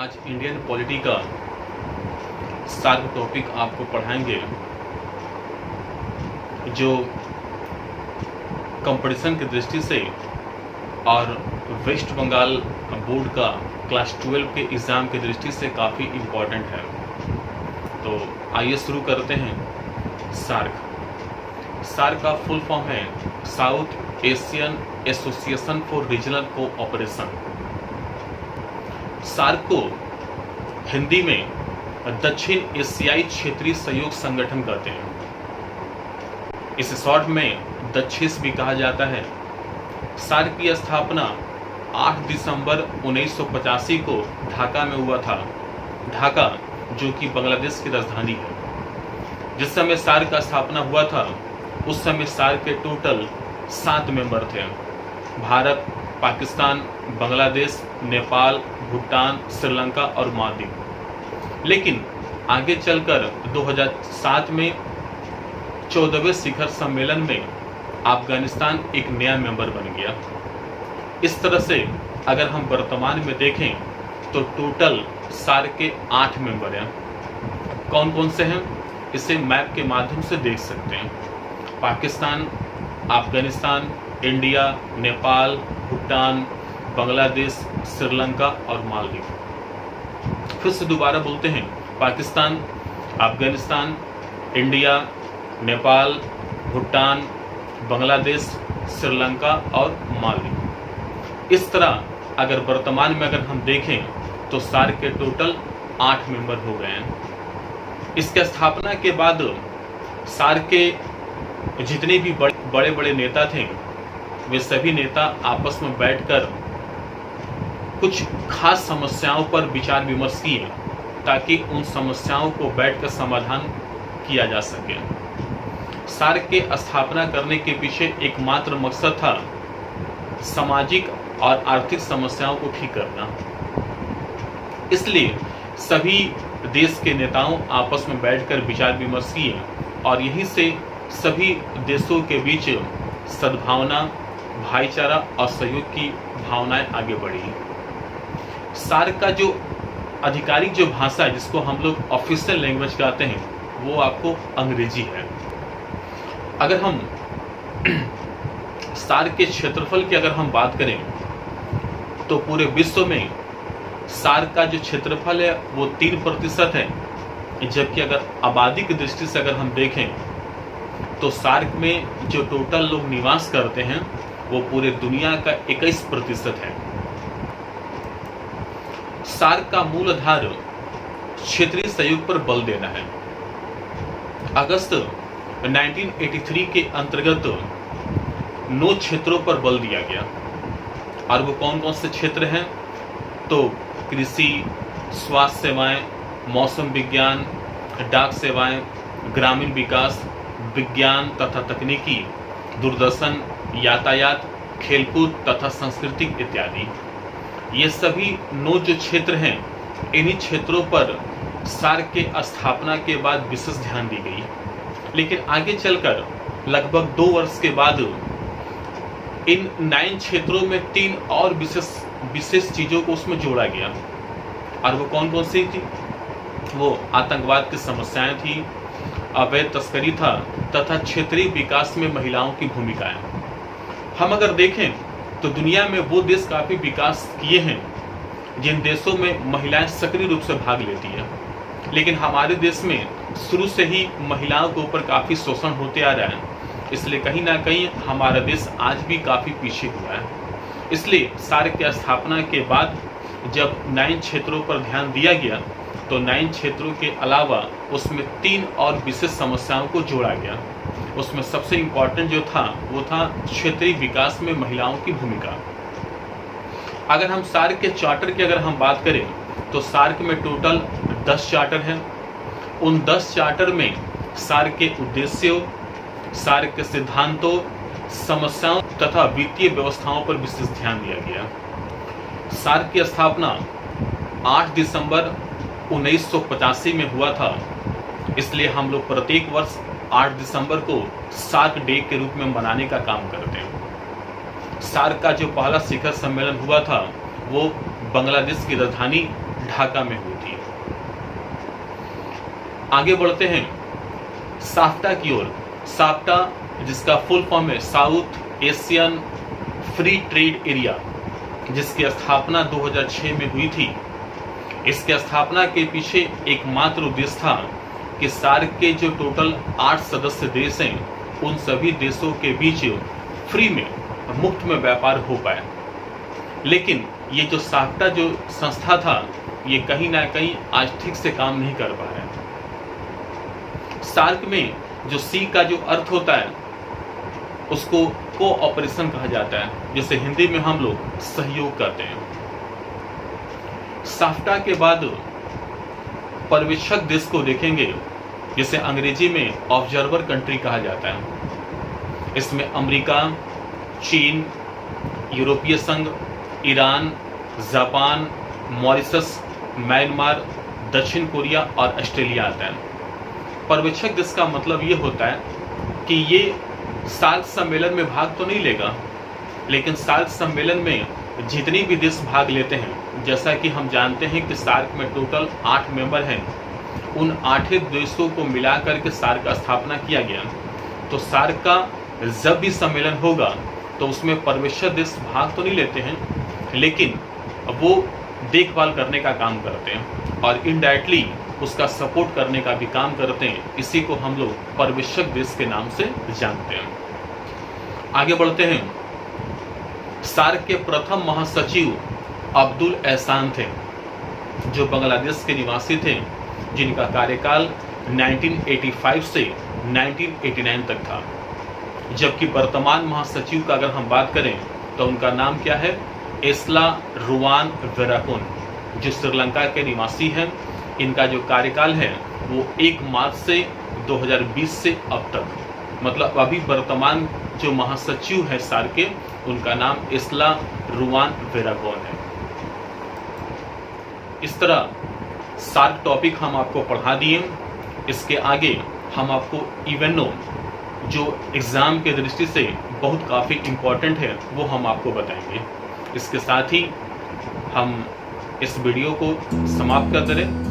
आज Indian polity का SAARC topic आपको पढ़ाएंगे जो कंपटीशन की दृष्टि से और वेस्ट बंगाल बोर्ड का क्लास 12 के एग्ज़ाम की दृष्टि से काफ़ी इम्पोर्टेंट है। तो आइए शुरू करते हैं। सार्क का फुल फॉर्म है South Asian Association for Regional Cooperation. SAARC को हिंदी में दक्षिण एशियाई क्षेत्रीय सहयोग संगठन कहते हैं। इसे शॉर्ट में दक्षिस भी कहा जाता है। सार्क की स्थापना 8 दिसंबर 1985 को ढाका में हुआ था। ढाका जो कि बांग्लादेश की राजधानी है। जिस समय सार्क का स्थापना हुआ था उस समय सार्क के टोटल 7 मेंबर थे। भारत, पाकिस्तान, बांग्लादेश, नेपाल, भूटान, श्रीलंका और मालदीव। लेकिन आगे चलकर 2007 में 14वें शिखर सम्मेलन में अफगानिस्तान एक नया मेंबर बन गया। इस तरह से अगर हम वर्तमान में देखें तो टोटल सार्क के 8 मेंबर हैं। कौन कौन से हैं इसे मैप के माध्यम से देख सकते हैं। पाकिस्तान, अफगानिस्तान, इंडिया, नेपाल, भूटान, बांग्लादेश, श्रीलंका और मालदीव। फिर से दोबारा बोलते हैं, पाकिस्तान, अफगानिस्तान, इंडिया, नेपाल, भूटान, बांग्लादेश, श्रीलंका और मालदीव। इस तरह अगर वर्तमान में अगर हम देखें तो सार्क के टोटल 8 मेंबर हो गए हैं। इसके स्थापना के बाद सार्क के जितने भी बड़े बड़े नेता थे वे सभी नेता आपस में बैठकर कुछ खास समस्याओं पर विचार विमर्श किए ताकि उन समस्याओं को बैठकर समाधान किया जा सके। सार्क के स्थापना करने के पीछे एकमात्र मकसद था सामाजिक और आर्थिक समस्याओं को ठीक करना। इसलिए सभी देश के नेताओं आपस में बैठकर विचार विमर्श किए और यहीं से सभी देशों के बीच सद्भावना, भाईचारा और सहयोग की भावनाएं आगे बढ़ी। सार्क का जो आधिकारिक जो भाषा है जिसको हम लोग ऑफिशियल लैंग्वेज कहते हैं वो आपको अंग्रेजी है। अगर हम सार्क के क्षेत्रफल की अगर हम बात करें तो पूरे विश्व में सार्क का जो क्षेत्रफल है वो 3% है, जबकि अगर आबादी की दृष्टि से अगर हम देखें तो सार्क में जो टोटल लोग निवास करते हैं वो पूरे दुनिया का 21% है। सार्क का मूल आधार क्षेत्रीय सहयोग पर बल देना है। अगस्त 1983 के अंतर्गत 9 क्षेत्रों पर बल दिया गया और वो कौन कौन से क्षेत्र हैं तो कृषि, स्वास्थ्य सेवाएं, मौसम विज्ञान, डाक सेवाएं, ग्रामीण विकास, विज्ञान तथा तकनीकी, दूरदर्शन, यातायात, खेलकूद तथा सांस्कृतिक इत्यादि। ये सभी 9 जो क्षेत्र हैं इन्हीं क्षेत्रों पर सार्क के स्थापना के बाद विशेष ध्यान दी गई। लेकिन आगे चलकर लगभग 2 वर्ष के बाद इन 9 क्षेत्रों में 3 और विशेष चीज़ों को उसमें जोड़ा गया और वो कौन कौन सी थी। वो आतंकवाद की समस्याएं थी, अवैध तस्करी था तथा क्षेत्रीय विकास में महिलाओं की भूमिकाएं। हम अगर देखें तो दुनिया में वो देश काफ़ी विकास किए हैं जिन देशों में महिलाएं सक्रिय रूप से भाग लेती हैं, लेकिन हमारे देश में शुरू से ही महिलाओं के ऊपर काफ़ी शोषण होते आ रहा है। इसलिए कहीं ना कहीं हमारा देश आज भी काफ़ी पीछे हुआ है। इसलिए सार्क की स्थापना के बाद जब 9 क्षेत्रों पर ध्यान दिया गया तो 9 क्षेत्रों के अलावा उसमें 3 और विशेष समस्याओं को जोड़ा गया। उसमें सबसे इम्पॉर्टेंट जो था वो था क्षेत्रीय विकास में महिलाओं की भूमिका। अगर हम सार्क के चार्टर की अगर हम बात करें तो सार्क में टोटल 10 चार्टर हैं। उन 10 चार्टर में सार्क के उद्देश्यों, सार्क के सिद्धांतों, समस्याओं तथा वित्तीय व्यवस्थाओं पर विशेष ध्यान दिया गया। सार्क की स्थापना 8 दिसंबर 1985 में हुआ था। इसलिए हम लोग प्रत्येक वर्ष 8 दिसंबर को सार्क डे के रूप में मनाने का काम करते हैं। सार्क का जो पहला शिखर सम्मेलन हुआ था वो बांग्लादेश की राजधानी ढाका में हुई थी। आगे बढ़ते हैं साफ्टा की ओर। साफ्टा जिसका फुल फॉर्म है South Asian free trade area, जिसकी स्थापना 2006 में हुई थी। इसके स्थापना के पीछे एकमात्र उद्देश्य था कि सार्क के जो टोटल 8 सदस्य देश हैं उन सभी देशों के बीच फ्री में मुफ्त में व्यापार हो पाए। लेकिन ये जो साफ्टा जो संस्था था ये कहीं ना कहीं आज ठीक से काम नहीं कर पा रहा है। सार्क में जो सी का जो अर्थ होता है उसको कोऑपरेशन कहा जाता है, जिसे हिंदी में हम लोग सहयोग करते हैं। साफ्टा के बाद पर्यवेक्षक देश को देखेंगे, जिसे अंग्रेजी में ऑब्जर्वर कंट्री कहा जाता है। इसमें अमेरिका, चीन, यूरोपीय संघ, ईरान, जापान, मॉरिशस, म्यांमार, दक्षिण कोरिया और ऑस्ट्रेलिया आता है। पर्यवेक्षक देश का मतलब ये होता है कि ये सार्क सम्मेलन में भाग तो नहीं लेगा, लेकिन सार्क सम्मेलन में जितने भी देश भाग लेते हैं, जैसा कि हम जानते हैं कि सार्क में टोटल 8 मेंबर हैं, उन 8 देशों को मिलाकर के सार्क का स्थापना किया गया। तो सार्क का जब भी सम्मेलन होगा तो उसमें पर्यवेक्षक देश भाग तो नहीं लेते हैं, लेकिन वो देखभाल करने का काम करते हैं और इनडायरेक्टली उसका सपोर्ट करने का भी काम करते हैं। इसी को हम लोग पर्यवेक्षक देश के नाम से जानते हैं। आगे बढ़ते हैं। सार्क के प्रथम महासचिव अब्दुल एहसान थे, जो बांग्लादेश के निवासी थे, जिनका कार्यकाल 1985 से 1989 तक था। जबकि वर्तमान महासचिव का अगर हम बात करें तो उनका नाम क्या है? एस्ला रुवान वेराकुन, जो श्रीलंका के निवासी हैं। इनका जो कार्यकाल है वो 1 मार्च से 2020 से अब तक, मतलब अभी वर्तमान जो महासचिव है सार्क के, उनका नाम एस्ला रुवान वेराकुन है। इस तरह सार्क टॉपिक हम आपको पढ़ा दिए। इसके आगे हम आपको इवेनो जो एग्ज़ाम के दृष्टि से बहुत काफ़ी इम्पोर्टेंट है वो हम आपको बताएंगे। इसके साथ ही हम इस वीडियो को समाप्त कर दें।